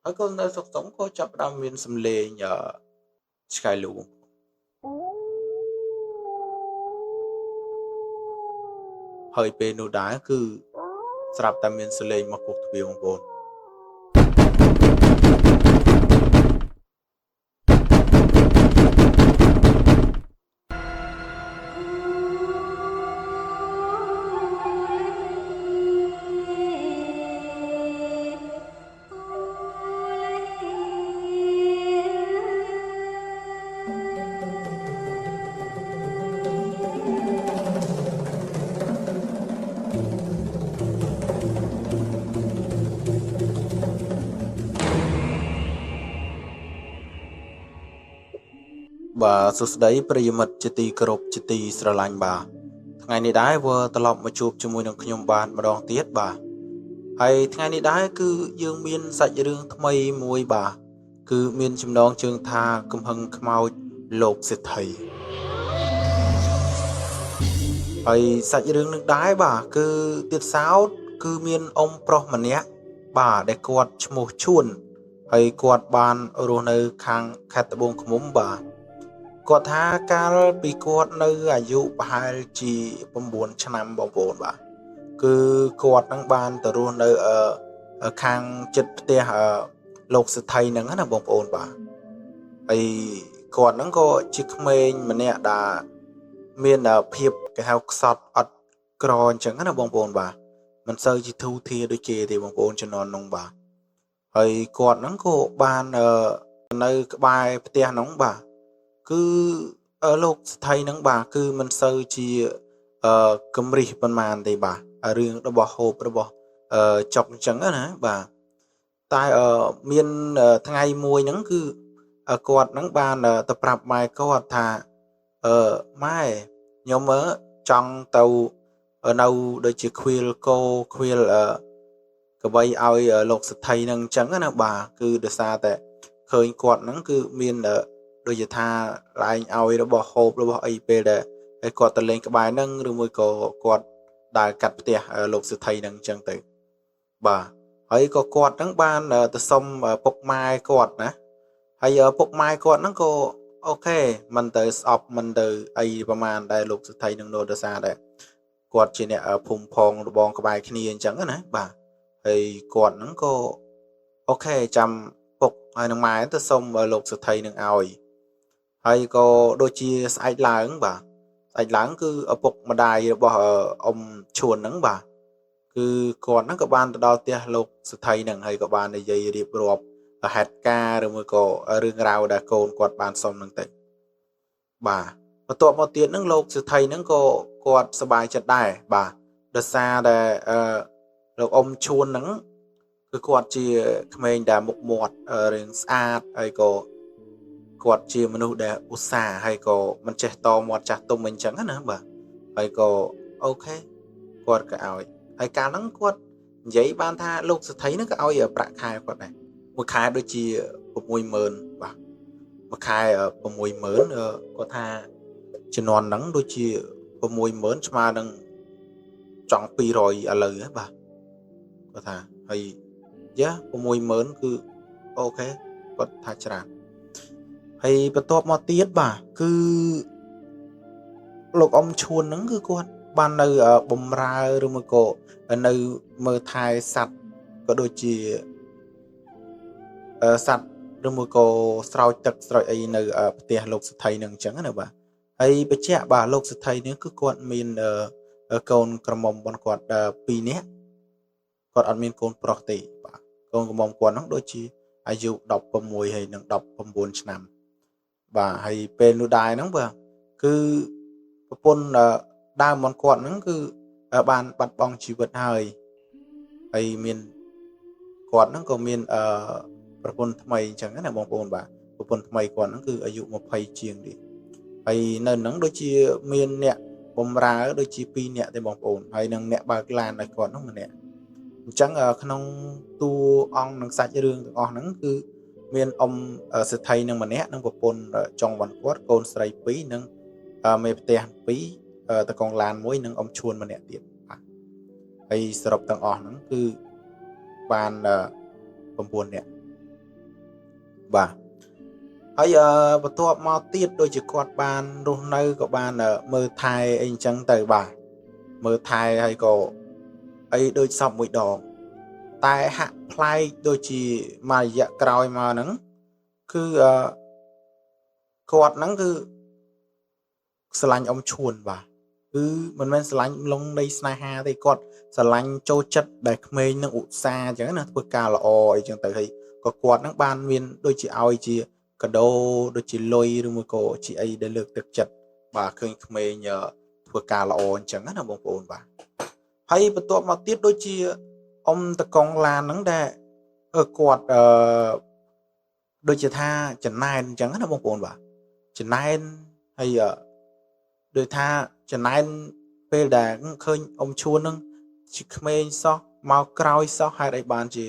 ហើយក៏នៅស្រុកសុំក៏ចាប់ផ្ដើមមានសំឡេងឆ្កែលូហើយពេលនោះដែរគឺស្រាប់តែមានសំឡេងមកពុកទ្វារបងប្អូនបាទសួស្តីប្រិយមិត្តជាទីគោរពជាទីស្រឡាញ់បាទថ្ងៃនេះដែរវើត្រឡប់មកជួបជាមួយនឹងខ្ញុំបាទម្ដងទៀតបាទហើយថ្ងៃនេះដែរគឺយើងមានសាច់រឿងថ្មីមួយបាទគឺមានចំណងជើងថាកំហឹងខ្មោចលោកសេដ្ឋីហើយសាច់រឿងនឹងដែរបាទគឺទៀតសោតគឺមានអ៊ំប្រុសម្នាក់បាទដែលគាត់ឈ្មោះឈួនហើយគាត់បានរស់នៅខាងខេត្តត្បូងឃ្មុំបាទគាត់ថាកាលពីគាត់នៅអាយុប្រហែលជា9ឆ្នាំបងប្អូនបាទគឺគាត់នឹងបានទៅរស់នៅខាងចិត្តផ្ទះលោកសេដ្ឋីហ្នឹងណាបងប្អូនបាទហើយគាត់ហ្នឹងក៏ជាក្មេងម្នាក់ដែលមានភាពគេហៅខ្សត់អត់ក្រអញ្ចឹងណាបងប្អូនបាទមិនសូវជាធូរធារដូចគេទេបងប្អូនជំនាន់នោះបាទហើយគាត់ហ្នឹងក៏បាននៅក្បែរផ្ទះហ្នឹងបាទគឺលោកសេដ្ឋីហ្នឹងបាទគឺមិនសូវជាកំរិះប៉ុន្មានទេបាទរឿងរបស់ហូបរបស់ចុកអញ្ចឹងណាបាទតែមានថ្ងៃមួយហ្នឹងគឺគាត់ហ្នឹងបានទៅប្រាប់ម៉ែគាត់ថាម៉ែខ្ញុំចង់ទៅនៅដូចជាខ្វៀលគោខ្វៀលកបីឲ្យលោកសេដ្ឋីហ្នឹងអញ្ចឹងណាបាទគឺដោយសារតែឃើញគាត់ហ្នឹងគឺមានដូចជាថាឡែងឲ្យរបស់ហូបរបស់អីពេលដែលគាត់ទៅលេងក្បែរហ្នឹងឬមួយក៏គាត់ដើរកាត់ផ្ទះលោកសេដ្ឋីហ្នឹងអញ្ចឹងទៅបាទហើយក៏គាត់ហ្នឹងបានទៅសុំពុកម៉ែគាត់ណាហើយពុកម៉ែគាត់ហ្នឹងក៏អូខេមិនទៅស្អប់មិនទៅអីប្រហែលដែលលោកសេដ្ឋីហ្នឹងដោយសារតែគាត់ជាអ្នកភូមិផងរបងក្បែរគ្នាអញ្ចឹងណាបាទហើយគាត់ហ្នឹងក៏អូខេចាំពុកហើយនឹងម៉ែទៅសុំលោកសេដ្ឋីនឹងឲ្យហើយក៏ដូចជាស្អែកឡើងបាទស្អែកឡើងគឺឪពុកម្ដាយរបស់អ៊ំឈួនហ្នឹងបាទគឺគាត់ហ្នឹងក៏បានទៅដល់ផ្ទះលោកសេដ្ឋីហ្នឹងហើយក៏បាននិយាយរៀបរាប់ហេតុការណ៍ឬមួយក៏រឿងរ៉ាវដែលកូនគាត់បានសុំហ្នឹងទៅបាទបន្ទាប់មកទៀតហ្នឹងលោកសេដ្ឋីហ្នឹងក៏គាត់សប្បាយចិត្តដែរបាទដោយសារតែលោកអ៊ំឈួនហ្នឹងគឺគាត់ជាក្មេងដែលមុខមាត់រឿងស្អាតហើយក៏គាត់ជាមនុស្សដែលឧស្សាហ៍ហើយក៏មិនចេះតមាត់ចាស់ទុំអីចឹងណាបាទហើយក៏អូខេគាត់ក៏ឲ្យហើយកាលហ្នឹងគាត់និយាយបានថាលោកសេដ្ឋីហ្នឹងក៏ឲ្យប្រាក់ខែគាត់ដែរមួយខែដូចជា60000បាទមួយខែ60000គាត់ថាជំនាន់ហ្នឹងដូចជា60000ស្មើនឹងចង់200ឥឡូវហ៎បាទគាត់ថាហើយយ៉ា60000គឺអូខេគាត់ថាច្រើនហើយបន្ទាប់មកទៀតបាទគឺលោកអ៊ំឈួនហ្នឹងគឺគាត់បាននៅបំរើឬមួយក៏នៅមើលថែសត្វក៏ដូចជាសត្វឬមួយក៏ស្រោចទឹកស្រោចអីនៅផ្ទះលោកសេដ្ឋីហ្នឹងអញ្ចឹងណាបាទហើយបញ្ជាក់បាទលោកសេដ្ឋីនេះគឺគាត់មានកូនក្រមុំរបស់គាត់2នាក់គាត់អត់មានកូនប្រុសទេបាទកូនក្រមុំគាត់ហ្នឹងដូចជាអាយុ16ហើយនឹង19ឆ្នាំបាទហើយពេលនោះដែរហ្នឹងបាទគឺប្រពន្ធដើមរបស់គាត់ហ្នឹងគឺបានបាត់បង់ជីវិតហើយមានគាត់ហ្នឹងក៏មានប្រពន្ធថ្មីអញ្ចឹងណាបងប្អូនបាទប្រពន្ធថ្មីគាត់ហ្នឹងគឺអាយុ20ជាងទៀតហើយនៅហ្នឹងដូចជាមានអ្នកបំរើដូចជា2នាក់ទេបងប្អូនហើយនឹងអ្នកបើកឡានឲ្យគាត់ហ្នឹងម្នាក់អញ្ចឹងក្នុងតួអង្គនឹងសាច់រឿងទាំងអស់ហ្នឹងគឺមានអ៊ំសេដ្ឋីនឹងម្នាក់នឹងប្រពន្ធចុងវណ្ណគាត់កូនស្រី2និងមេផ្ទះ2តកងឡាន1និងអ៊ំឈួនម្នាក់ទៀតបាទហើយសរុបទាំងអស់ហ្នឹងគឺបាន9នាក់ បាទហើយបន្ទាប់មកទៀតដូចជាគាត់បានរស់នៅក៏បានមើលថែអីអញ្ចឹងទៅបាទមើលថែហើយក៏អីដូចសពមួយដងតែហាក់ប្លែកដូចជាមួយរយៈក្រោយមកហ្នឹងគឺគាត់ហ្នឹងគឺស្រឡាញ់អ៊ំឈួនបាទគឺមិនមែនស្រឡាញ់លងនៃស្នេហាទេគាត់ស្រឡាញ់ចូលចិត្តដែលក្មេងនឹងឧស្សាហ៍អញ្ចឹងណាធ្វើការល្អអីចឹងទៅហើយក៏គាត់ហ្នឹងបានមានដូចជាឲ្យជាកាដូដូចជាលុយឬមួយក៏ជាអីដែលលើកទឹកចិត្តបាទឃើញក្មេងធ្វើការល្អអញ្ចឹងណាបងប្អូនបាទហើយបន្ទាប់មកទៀតដូចជាអ៊ំតកងឡានហ្នឹងដែលគាត់ដូចជាថាចំណែនអញ្ចឹងណាបងប្អូនបាទចំណែនហើយដូចថាចំណែនពេលដែលឃើញអ៊ំឈួនហ្នឹងជាក្មេងសោះមកក្រោយសោះហេតុអីបានជា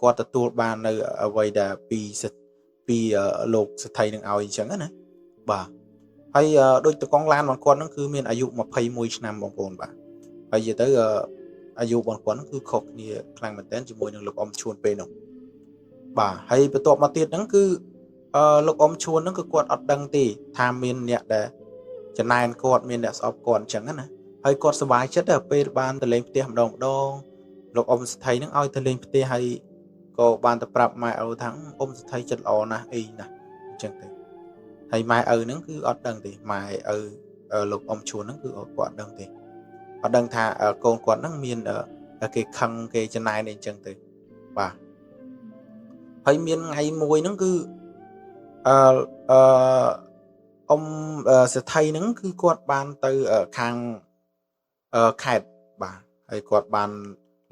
គាត់ទទួលបាននៅអ្វីដែលពីលោកសេដ្ឋីនឹងឲ្យអញ្ចឹងណាបាទហើយដូចតកងឡានរបស់គាត់ហ្នឹងគឺមានអាយុ21ឆ្នាំបងប្អូនបាទហើយនិយាយទៅអាយុរបស់គាត់ហ្នឹងគឺខុសគ្នាខ្លាំងមែនទែនជាមួយនឹងលោកអ៊ំឈួនពេលនោះបាទហើយបន្ទាប់មកទៀតហ្នឹងគឺលោកអ៊ំឈួនហ្នឹងគឺគាត់អត់ដឹងទេថាមានអ្នកដែលចំណែនគាត់មានអ្នកស្អប់គាត់អញ្ចឹងណាហើយគាត់សប្បាយចិត្តពេលបានទៅលេងផ្ទះម្ដងលោកអ៊ំសេដ្ឋីហ្នឹងឲ្យទៅលេងផ្ទះហើយក៏បានទៅប្រាប់ម៉ែឪថាអ៊ំសេដ្ឋីចិត្តល្អណាស់អីណាអញ្ចឹងទៅហើយម៉ែឪហ្នឹងគឺអត់ដឹងទេម៉ែឪលោកអ៊ំឈួនហ្នឹងគឺគាត់អត់ដឹងទេអត់ដឹងថាកូនគាត់ហ្នឹងមានគេខឹងគេចំណែនអីអញ្ចឹងទៅបាទហើយមានថ្ងៃមួយហ្នឹងគឺអឺអ៊ំសេដ្ឋីហ្នឹងគឺគាត់បានទៅខាងខេត្តបាទហើយគាត់បាន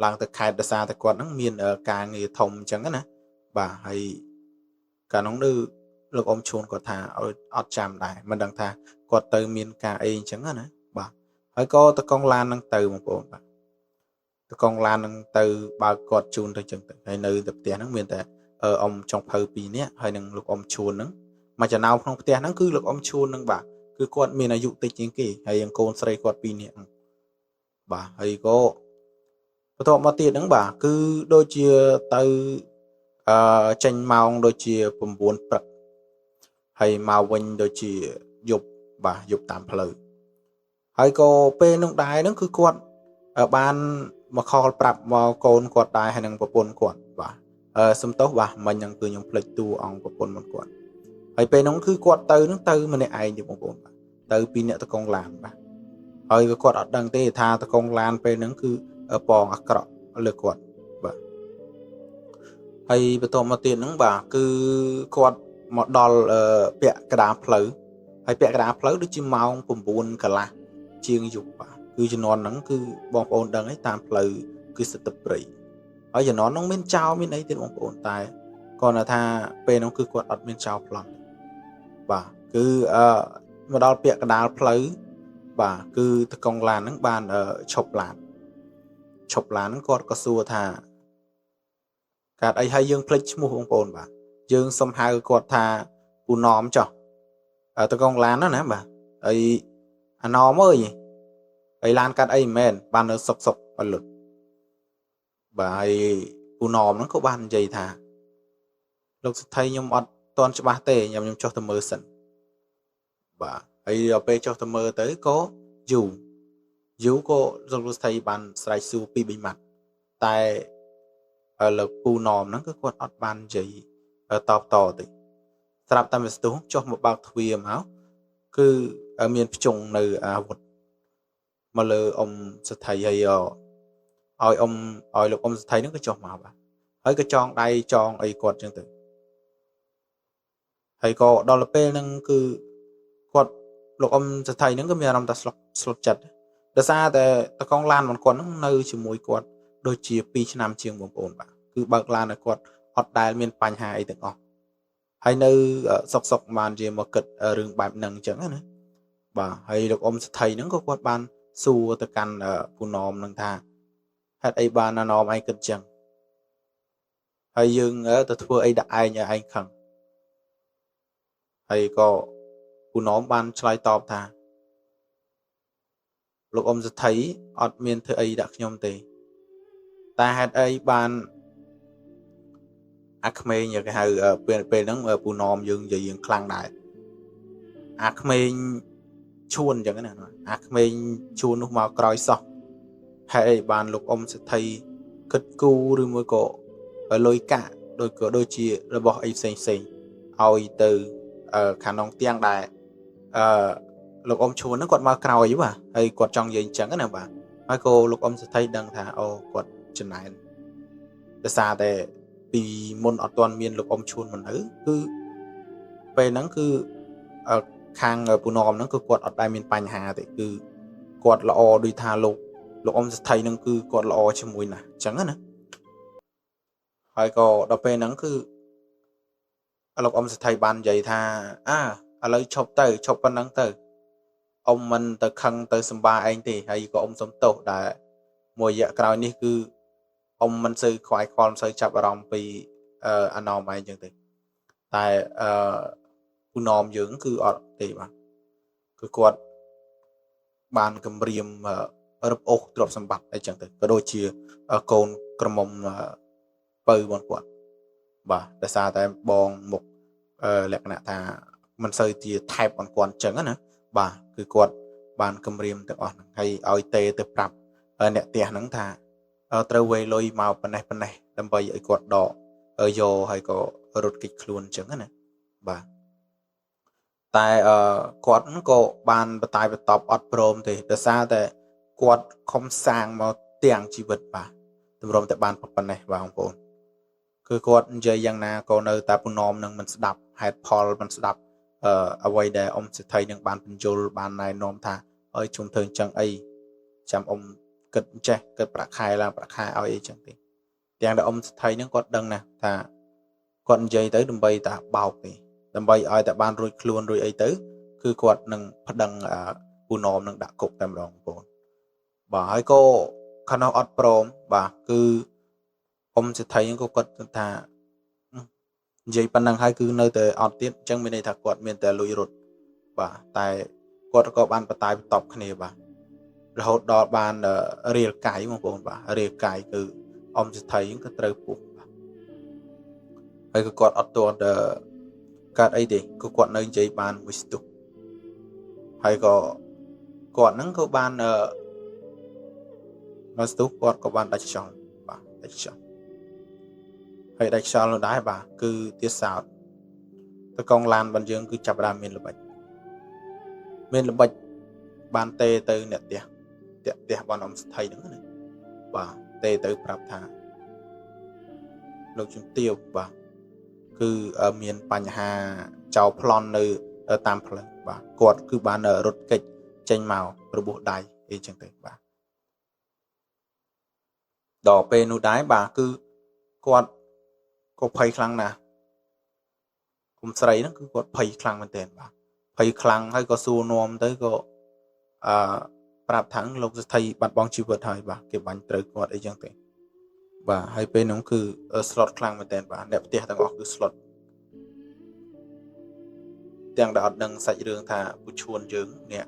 ឡើងទៅខេត្តដោយសារតែគាត់ហ្នឹងមានការងារធំអញ្ចឹងណាបាទហើយកាលនោះលោកអ៊ំឈួនគាត់ថាឲ្យអត់ចាំដែរមិនដឹងថាគាត់ទៅមានការអីអញ្ចឹងណាបាទហើយក៏តកងឡានហ្នឹងទៅបងប្អូនបាទតកងឡានហ្នឹងទៅបើគាត់ជូនទៅអញ្ចឹងទៅហើយនៅតែផ្ទះហ្នឹងមានតែអ៊ំចុងភៅ2នាក់ហើយនឹងលោកអ៊ំឈួនហ្នឹងមកចំណោមក្នុងផ្ទះហ្នឹងគឺលោកអ៊ំឈួនហ្នឹងបាទគឺគាត់មានអាយុតិចជាងគេហើយនឹងកូនស្រីគាត់2នាក់ហ្នឹងបាទហើយក៏បន្ទាប់មកទៀតហ្នឹងបាទគឺដូចជាទៅចេញម៉ោងដូចជា9ព្រឹកហើយមកវិញដូចជាយប់បាទយប់តាមផ្លូវហើយក៏ពេលនោះដែរហ្នឹងគឺគាត់បានមកខលប្រាប់មកកូនគាត់ដែរហើយនឹងប្រពន្ធគាត់បាទសំទោសបាទមិញហ្នឹងគឺខ្ញុំភ្លេចតួអង្គប្រពន្ធរបស់គាត់ហើយពេលហ្នឹងគឺគាត់ទៅហ្នឹងទៅម្នាក់ឯងទេបងប្អូនបាទទៅពីអ្នកតកងឡានបាទហើយក៏គាត់អត់ដឹងទេថាតកងឡានពេលហ្នឹងគឺប៉ងអាក្រក់លើគាត់បាទហើយបន្ទាប់មកទៀតហ្នឹងបាទគឺគាត់មកដល់ពាក់កណ្ដាលផ្លូវហើយពាក់កណ្ដាលផ្លូវដូចជាម៉ោង9កន្លះជាងយប់បាទគឺជំនាន់ហ្នឹងគឺបងប្អូនដឹងហើយតាមផ្លូវគឺសិតទឹកព្រៃហើយជំនាន់ហ្នឹងមានចោលមានអីទៀតបងប្អូនតែគាត់ថាពេលហ្នឹងគឺគាត់អត់មានចោលប្លន់បាទគឺមកដល់ពាក់កណ្ដាលផ្លូវបាទគឺតកងឡានហ្នឹងបានឈប់ឡានហ្នឹងគាត់ក៏សួរថាកើតអីហើយយើងភ្លេចឈ្មោះបងប្អូនបាទយើងសុំហៅគាត់ថាពូណមចុះតកងឡានណាបាទហើយអាណមអើយហើយឡានកាត់អីមែនបាននៅសុកអត់លុតបាទហើយពូណមហ្នឹងក៏បាននិយាយថាលោកសេដ្ឋីខ្ញុំអត់ទាន់ច្បាស់ទេខ្ញុំចុះទៅមើលសិនបាទហើយដល់ពេលចុះទៅមើលទៅក៏យូរក៏លោកសេដ្ឋីបានស្រែកសួរពី3ម៉ាត់តែលោកពូណមហ្នឹងគឺគាត់អត់បាននិយាយតបតទេស្រាប់តែវាស្ទុះចុះមកបើកទ្វារមកគឺមានភ្ជង់នៅអាវុធមកលើអ៊ំសេដ្ឋីហើយឲ្យលោកអ៊ំសេដ្ឋីហ្នឹងក៏ចុះមកបាទហើយក៏ចងដៃចងអីគាត់ចឹងទៅហើយក៏ដល់ពេលហ្នឹងគឺគាត់លោកអ៊ំសេដ្ឋីហ្នឹងក៏មានអារម្មណ៍ថាស្លុតចិត្តដោយសារតែតកងឡានរបស់គាត់ហ្នឹងនៅជាមួយគាត់ដូចជា2ឆ្នាំជាងបងប្អូនបាទគឺបើកឡានឲ្យគាត់អត់ដែលមានបញ្ហាអីទាំងអស់ហើយនៅសុកបានជាមកគិតរឿងបែបហ្នឹងអញ្ចឹងណាបាទហើយលោកអ៊ំសេដ្ឋីហ្នឹងក៏គាត់បានសួរទៅកាន់ពូណមហ្នឹងថាហេតុអីបានណមឯងគិតអញ្ចឹងហើយយើងទៅធ្វើអីដាក់ឯងឲ្យឯងខឹងហើយក៏ពូណមបានឆ្លើយតបថាលោកអ៊ំសេដ្ឋីអត់មានធ្វើអីដាក់ខ្ញុំទេតែហេតុអីបាន ក្មេងគេហៅពេលហ្នឹងពូណមយើងនិយាយយើងខ្លាំងដែរអាក្មេងឈួនអញ្ចឹងណាអាក្មេងឈួននោះមកក្រោយសោះហើយអីបានលោកអ៊ំសេដ្ឋីគិតគូរឬមួយក៏លុយកាក់ដូចជារបស់អីផ្សេងឲ្យទៅខាងនងទៀងដែរលោកអ៊ំឈួនហ្នឹងគាត់មកក្រោយបាទហើយគាត់ចង់និយាយអញ្ចឹងណាបាទហើយក៏លោកអ៊ំសេដ្ឋីដឹងថាអូគាត់ចំណែនដោយសារតែពីមុនអត់ទាន់មានលោកអ៊ំឈួនមកនៅគឺពេលហ្នឹងគឺខាងពូណមហ្នឹងគឺគាត់អត់ដែលមានបញ្ហាទេគឺគាត់ល្អដូចថាលោកអ៊ំសេដ្ឋីហ្នឹងគឺគាត់ល្អជាមួយណាស់អញ្ចឹងណាហើយក៏ដល់ពេលហ្នឹងគឺលោកអ៊ំសេដ្ឋីបាននិយាយថាឥឡូវឈប់ប៉ុណ្ណឹងទៅអ៊ំមិនទៅខឹងទៅសម្បាឯងទេហើយក៏អ៊ំសុំទោសដែលមួយរយៈក្រោយនេះគឺអ៊ំមិនសូវខ្វាយខ្វល់មិនសូវចាប់អារម្មណ៍ពីអាណោមឯងចឹងទេតែពូណមយើងគឺអត់ទេបាទគឺគាត់បានគម្រាមរឹបអូសទ្រព្យសម្បត្តិអីចឹងទៅក៏ដូចជាកូនក្រមុំពៅបងគាត់បាទដោយសារតែបងមុខលក្ខណៈថាមិនសូវជាថែបបងគាត់ចឹងណាបាទគឺគាត់បានគម្រាមទាំងអស់ហ្នឹងហើយឲ្យទេទៅប្រាប់អ្នកផ្ទះហ្នឹងថាត្រូវវេលុយមកប៉ុណ្ណេះដើម្បីឲ្យគាត់ដកយកហើយក៏រត់គេចខ្លួនចឹងណាបាទតែគាត់ក៏បានបតាយបតប់អត់ព្រមទេដោយសារតែគាត់ខំសាងមកទាំងជីវិតបាទទម្រាំតែបានប៉ុណ្ណេះបងប្អូនគឺគាត់និយាយយ៉ាងណាក៏នៅតែពូណមនឹងមិនស្ដាប់ហេតុផលមិនស្ដាប់អ្វីដែលអ៊ំសេដ្ឋីនឹងបានបញ្យល់បានណែនាំថាឲ្យជុំធ្វើអញ្ចឹងអីចាំអ៊ំគិតចេះគិតប្រាក់ខែឡើងប្រាក់ខែឲ្យអីចឹងទេទាំងដែលអ៊ំសេដ្ឋីនឹងគាត់ដឹងណាថាគាត់និយាយទៅដើម្បីតែបោកទេដើម្បីឲ្យតែបានរួចខ្លួនរួចអីទៅគឺគាត់នឹងប្តឹងពូណមនឹងដាក់គុកតែម្ដងបងប្អូនបាទហើយក៏ខាងនោះអត់ព្រមបាទគឺអ៊ំសេដ្ឋីហ្នឹងក៏គាត់ថានិយាយប៉ុណ្ណឹងហើយគឺនៅតែអត់ទៀតអញ្ចឹងមានន័យថាគាត់មានតែលុយរត់បាទតែគាត់ក៏បានបតាយបតប់គ្នាបាទរហូតដល់បានរៀលកាយបងប្អូនបាទរៀលកាយគឺអ៊ំសេដ្ឋីហ្នឹងក៏ត្រូវពុះបាទហើយក៏គាត់អត់ទាន់កើតអីទេគឺគាត់នៅនិយាយបានមួយស្ទុះហើយក៏គាត់ហ្នឹងក៏បានមកស្ទុះគាត់ក៏បានដាច់ខ្យល់បាទដាច់ខ្យល់ហើយដាច់ខ្យល់នោះដែរបាទគឺទៀតសោតតកងឡានរបស់យើងគឺចាប់ដើមមានល្បិចបានទេទៅអ្នកផ្ទះបងអ៊ំសេដ្ឋីហ្នឹងណាបាទទេទៅប្រាប់ថាលោកជំទាវបាទគឺមានបញ្ហាចោលប្លន់នៅតាមផ្លូវបាទគាត់គឺបានរត់គេចចេញមករបួសដៃអីចឹងទៅបាទដល់ពេលនោះដែរបាទគឺគាត់ក៏ភ័យខ្លាំងណាស់គុំស្រីហ្នឹងគឺគាត់ភ័យខ្លាំងមែនទែនបាទភ័យខ្លាំងហើយក៏សួរនាំទៅក៏ប្រាប់ថាលោកសេដ្ឋីបាត់បង់ជីវិតហើយបាទគេបាញ់ត្រូវគាត់អីចឹងទៅបាទហើយពេលនោះគឺស្លុតខ្លាំងមែនទែនបាទអ្នកផ្ទះទាំងអស់គឺស្លុតទាំងដែលអត់ដឹងសាច់រឿងថាពូឈួនយើងអ្នក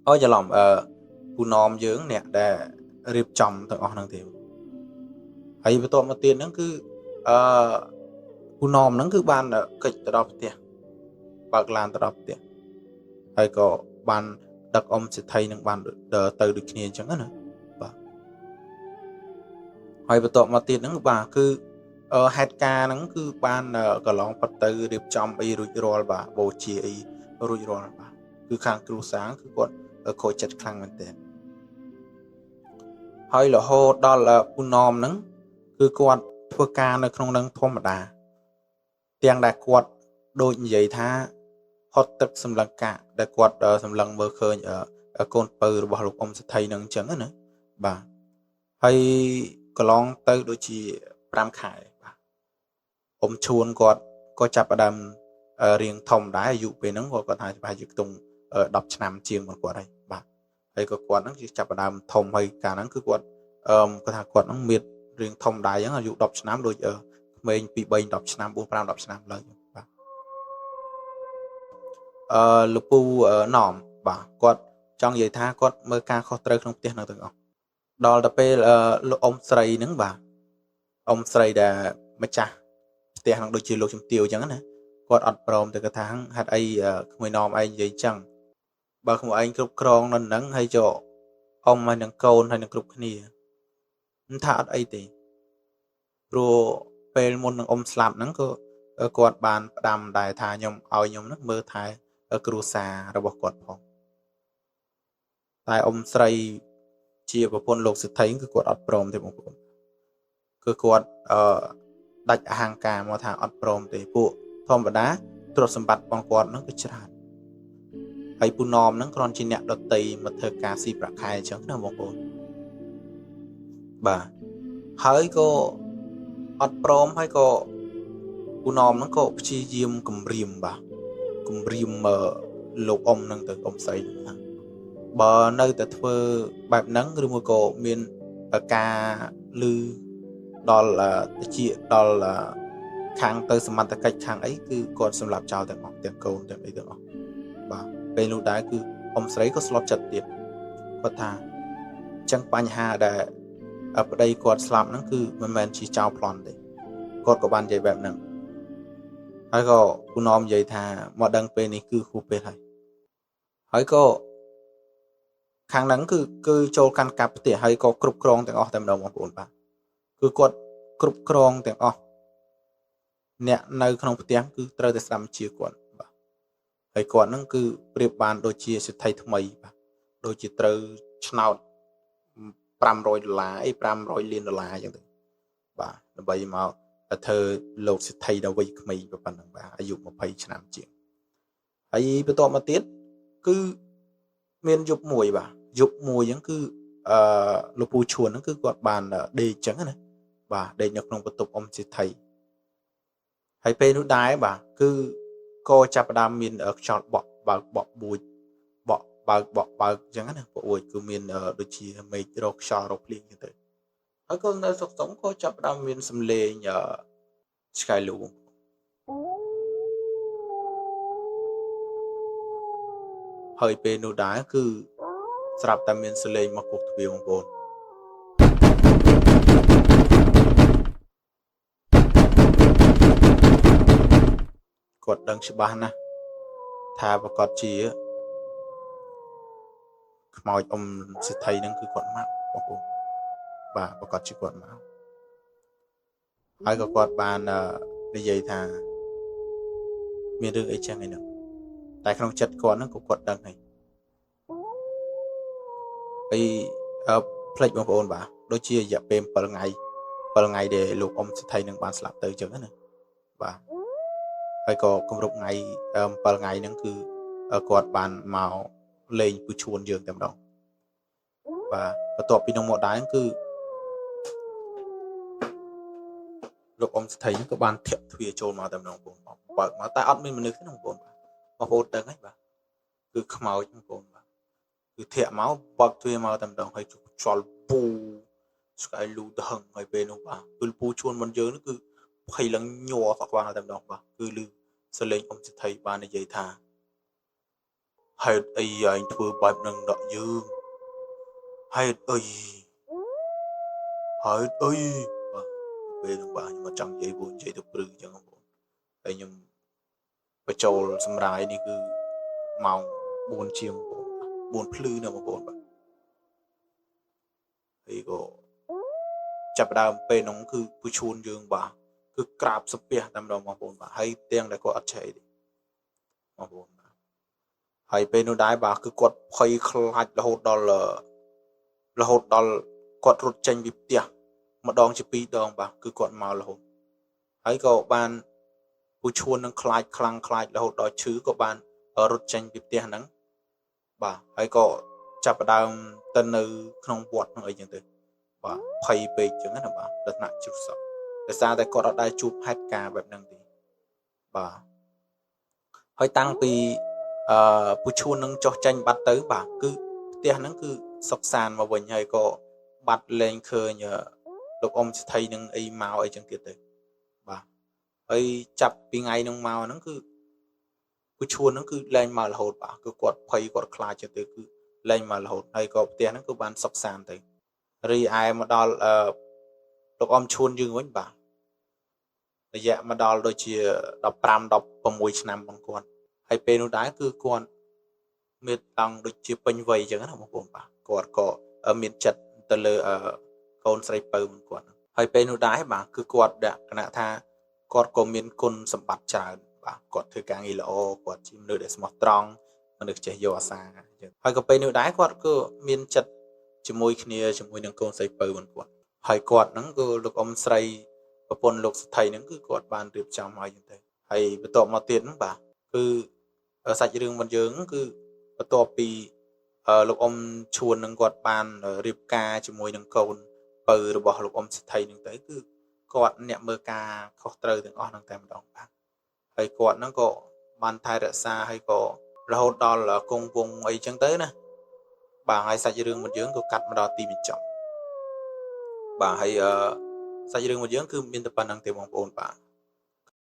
ច្រឡំពូណមយើងអ្នកដែលរៀបចំទាំងអស់ហ្នឹងទេហើយបន្ទាប់មកទៀតហ្នឹងគឺពូណមហ្នឹងគឺបានកិច្ចទៅដល់ផ្ទះបើកឡានទៅដល់ផ្ទះហើយក៏បានដឹកអ៊ំសេដ្ឋីនឹងបានទៅដូចគ្នាអញ្ចឹងណាបាទហើយបន្ទាប់មកទៀតហ្នឹងបាទគឺហេតុការណ៍ហ្នឹងគឺបានកន្លងផុតទៅរៀបចំអីរួចរាល់បាទបូជាអីរួចរាល់បាទគឺខាងគ្រូសាងគឺគាត់ខូចចិត្តខ្លាំងមែនទែនហើយរហូតដល់ពូណមហ្នឹងគឺគាត់ធ្វើការនៅក្នុងនឹងធម្មតាទាំងដែលគាត់ដូចនិយាយថាហត់ទឹកសម្លឹងកាក់ដែលគាត់សម្លឹងមើលឃើញកូនពៅរបស់លោកអ៊ំសេដ្ឋីនឹងអញ្ចឹងណាបាទហើយកន្លងទៅដូចជា5ខែបាទអ៊ំឈួនគាត់ក៏ចាប់ផ្ដើមរៀងធំដែរអាយុពេលហ្នឹងគាត់ថាប្រហែលជាខ្ទង់10ឆ្នាំជាងរបស់គាត់ហើយបាទហើយក៏គាត់ហ្នឹងជាចាប់ផ្ដើមធំហើយកាលហ្នឹងគឺគាត់គាត់ថាគាត់ហ្នឹងមានរៀងធំដែរអញ្ចឹងអាយុ10ឆ្នាំដូចក្មេងពី3 10ឆ្នាំ4 5 10ឆ្នាំឡើយបាទលោកពូណមបាទគាត់ចង់និយាយថាគាត់មើលការខុសត្រូវក្នុងផ្ទះនៅទាំងអស់ដល់ទៅពេលលោកអ៊ំស្រីហ្នឹងបាទអ៊ំស្រីដែល ម្ចាស់ផ្ទះនឹងដូចជាលោកជំទាវអញ្ចឹងណាគាត់អត់ព្រមទៅគាត់ថាហេតុអីក្មួយនាំឯងនិយាយអញ្ចឹងបើក្មួយឯងគ្រប់គ្រងនៅហ្នឹងហើយចុះអ៊ំហើយនឹងកូនហើយនឹងគ្រប់គ្នាមិនថាអត់អីទេព្រោះពេលមុននឹងអ៊ំស្លាប់ហ្នឹងក៏គាត់បានផ្ដាំដែរថាខ្ញុំឲ្យខ្ញុំហ្នឹងមើលថែគ្រួសាររបស់គាត់ផងតែអ៊ំស្រីជាប្រពន្ធលោកសិទ្ធិគឺគាត់អត់ព្រមទេបងប្អូនគឺគាត់ដាច់អហង្ការមកថាអត់ព្រមទេពួកធម្មតាទ្រព្យសម្បត្តិរបស់គាត់ហ្នឹងគឺច្រើនហើយពូណមហ្នឹងគ្រាន់ជាអ្នកដតីមកធ្វើការស៊ីប្រាក់ខែអញ្ចឹងណាបងប្អូនបាទហើយក៏អត់ព្រមហើយក៏ពូណមហ្នឹងក៏ព្យាយាមគំរាមបាទគំរាមលោកអ៊ំហ្នឹងទៅអ៊ំស្រីហ្នឹងបើនៅតែធ្វើបែបហ្នឹងឬមួយក៏មានការលឺដល់តិចដល់ខាងទៅសមត្ថកិច្ចខាងអីគឺគាត់សម្លាប់ចោលទាំងអស់ទាំងកូនទាំងអីទាំងអស់បាទពេលនោះដែរគឺអ៊ំស្រីក៏ស្លុតចិត្តទៀតគាត់ថាអញ្ចឹងបញ្ហាដែលប្តីគាត់ស្លាប់ហ្នឹងគឺមិនមែនជាចោលប្លន់ទេគាត់ក៏បាននិយាយបែបហ្នឹងហើយក៏ពូណមនិយាយថាមកដឹងពេលនេះគឺហួសពេលហើយក៏ខាងហ្នឹងគឺចូលកាន់កាប់ផ្ទះហើយក៏គ្រប់គ្រងទាំងអស់តែម្ដងបងប្អូនបាទគឺគាត់គ្រប់គ្រងទាំងអស់អ្នកនៅក្នុងផ្ទះគឺត្រូវតែស្ដាប់បញ្ជាគាត់បាទហើយគាត់ហ្នឹងគឺប្រៀបបានដូចជាសិទ្ធិថ្មីបាទដូចជាត្រូវឆ្នោត$500អី$500លានអញ្ចឹងទៅបាទដើម្បីមកធ្វើលោកសិទ្ធិដល់វ័យក្មេងប៉ុណ្ណឹងបាទអាយុ20ឆ្នាំជាងហើយបន្ទាប់មកទៀតគឺមានយប់មួយបាទយប់មួយអញ្ចឹងគឺលោកពូឈួនហ្នឹងគឺគាត់បានដេកអញ្ចឹងណាបាទដេកនៅក្នុងបន្ទប់អ៊ំសិទ្ធិហើយពេលនោះដែរបាទគឺក៏ចាប់ផ្ដើមមានខ្យល់បក់បក់បួចបក់បើកអញ្ចឹងណាពួកអួយគឺមានដូចជាមេឃរកខ្យល់រកភ្លៀងអញ្ចឹងទៅហើយក៏នៅសុកសុំក៏ចាប់ផ្ដើមមានសំឡេងឆ្កែលូហើយពេលនោះដែរគឺស្រាប់តែមានសំឡេងមកគោះទ្វារបងប្អូនគាត់ដឹងច្បាស់ណាស់ថាប្រកាសជាខ្មោចអ៊ំសិទ្ធិហ្នឹងគឺគាត់មកបងប្អូនបាទប្រកាសជាគាត់មកហើយក៏គាត់បាននិយាយថាមានរឿងអីចឹងឯហ្នឹងតែក្នុងចិត្តគាត់ហ្នឹងក៏គាត់ដឹងហើយផ្លេចបងប្អូនបាទដូចជារយៈពេល7ថ្ងៃដែលលោកអ៊ំសិទ្ធិនឹងបានស្លាប់ទៅចឹងណាបាទហើយក៏គម្រប់ថ្ងៃ7ថ្ងៃហ្នឹងគឺគាត់បានមកលេងពូឈួនយើងតែម្ដងបាទបន្ទាប់ពីនោះមកដែរគឺលោកអ៊ំសិទ្ធិហ្នឹងក៏បានធាក់ទ្វារចូលមកតែម្ដងបងបើកមកតែអត់មានមនុស្សទេបងប្អូនដឹងហើយបាទគឺខ្មោចបងប្អូនបាទគឺធាក់មកបើកទ្វារមកតែម្ដងហើយខ្យល់ពូស្កែលូទៅហឹងហើយពេលនោះបាទគឺពូឈួនមុនយើងគឺភ័យឡើងញ័រហ្វក់បានតែម្ដងបាទគឺឮសលេងអ៊ំសិទ្ធិបាននិយាយថាហេតុអីឯងធ្វើបែបហ្នឹងដល់យើងហេតុអីបាទពេលនោះបាទខ្ញុំអត់ចង់និយាយព្រោះនិយាយទៅព្រឺអញ្ចឹងបងប្អូនហើយខ្ញុំបញ្ចូលសម្រាយនេះគឺម៉ោង4ជាងបងប្អូន4ភ្លឺណាបងប្អូនបាទហើយក៏ចាប់ដើមពេលនោះគឺពូឈួនយើងបាទគឺក្រាបសំពះតែម្ដងបងប្អូនបាទហើយទាំងដែលគាត់អត់ឆេទេបងប្អូនបាទហើយពេលនោះដែរបាទគឺគាត់ភ័យខ្លាចរហូតដល់គាត់រត់ចេញពីផ្ទះម្ដងជា2ដងបាទគឺគាត់មករហូតហើយក៏បានពូឈួននឹងខ្លាចខ្លាំងខ្លាចរហូតដល់ឈឺក៏បានរត់ចេញពីផ្ទះហ្នឹងបាទហើយក៏ចាប់ផ្ដើមទៅនៅក្នុងវត្តហ្នឹងអីចឹងទៅបាទភ័យពេកចឹងណាបាទដល់ថ្នាក់ជ្រុះសក់ដោយសារតែគាត់អត់ដែរជួបហេតុការណ៍បែបហ្នឹងទេបាទហើយតាំងពីពូឈួននឹងចុះចេញបាត់ទៅបាទគឺផ្ទះហ្នឹងគឺសុខសាន្តមកវិញហើយក៏បាត់លែងឃើញលោកអ៊ំសិទ្ធិនឹងអីមកអីចឹងទៀតទៅបាទហើយចាប់ពីថ្ងៃហ្នឹងមកហ្នឹងគឺពូឈួនហ្នឹងគឺលែងមករហូតបាទគឺគាត់ភ័យគាត់ខ្លាចចឹងទៅគឺលែងមករហូតហើយក៏ផ្ទះហ្នឹងគឺបានសុខសាន្តទៅរីឯមកដល់លោកអ៊ំឈួនយើងវិញបាទ រយៈមកដល់ដូចជា15 16ឆ្នាំបងប្អូនហើយពេលនោះដែរគឺគាត់មានតាំងដូចជាពេញវ័យអញ្ចឹងណាបងប្អូនបាទគាត់ក៏មានចិត្តទៅលើកូនស្រីពៅរបស់គាត់ហើយពេលនោះដែរបាទគឺគាត់ដាក់គណៈថាគាត់ក៏មានគុណសម្បត្តិច្រើនបាទគាត់ធ្វើការងារល្អគាត់ជាមនុស្សដែលស្មោះត្រង់មនុស្សចេះយកអាសាអញ្ចឹងហើយក៏ពេលនោះដែរគាត់ក៏មានចិត្តជាមួយគ្នាជាមួយនឹងកូនស្រីពៅរបស់គាត់ហើយគាត់ហ្នឹងក៏លោកអ៊ំស្រីប្រពន្ធលោកសថីហ្នឹងគឺគាត់បានរៀបចំឲ្យអញ្ចឹងទៅហើយបន្ទាប់មកទៀតហ្នឹងបាទគឺសាច់រឿងរបស់យើងគឺបន្ទាប់ពីលោកអ៊ំឈួននឹងគាត់បានរៀបការជាមួយនឹងកូនពៅរបស់លោកអ៊ំសថីនឹងទៅគឺគាត់អ្នកមើលការខុសត្រូវទាំងអស់ហ្នឹងតែម្ដងបាទហើយគាត់ហ្នឹងក៏បានថែរក្សាហើយក៏រហូតដល់គង់វង្សអីចឹងទៅណាបាទហើយសាច់រឿងរបស់យើងក៏កាត់មកដល់ទីបញ្ចប់បាទហើយសាច់រឿងរបស់យើងគឺមានតែប៉ុណ្្នឹងទេបងប្អូនបាទ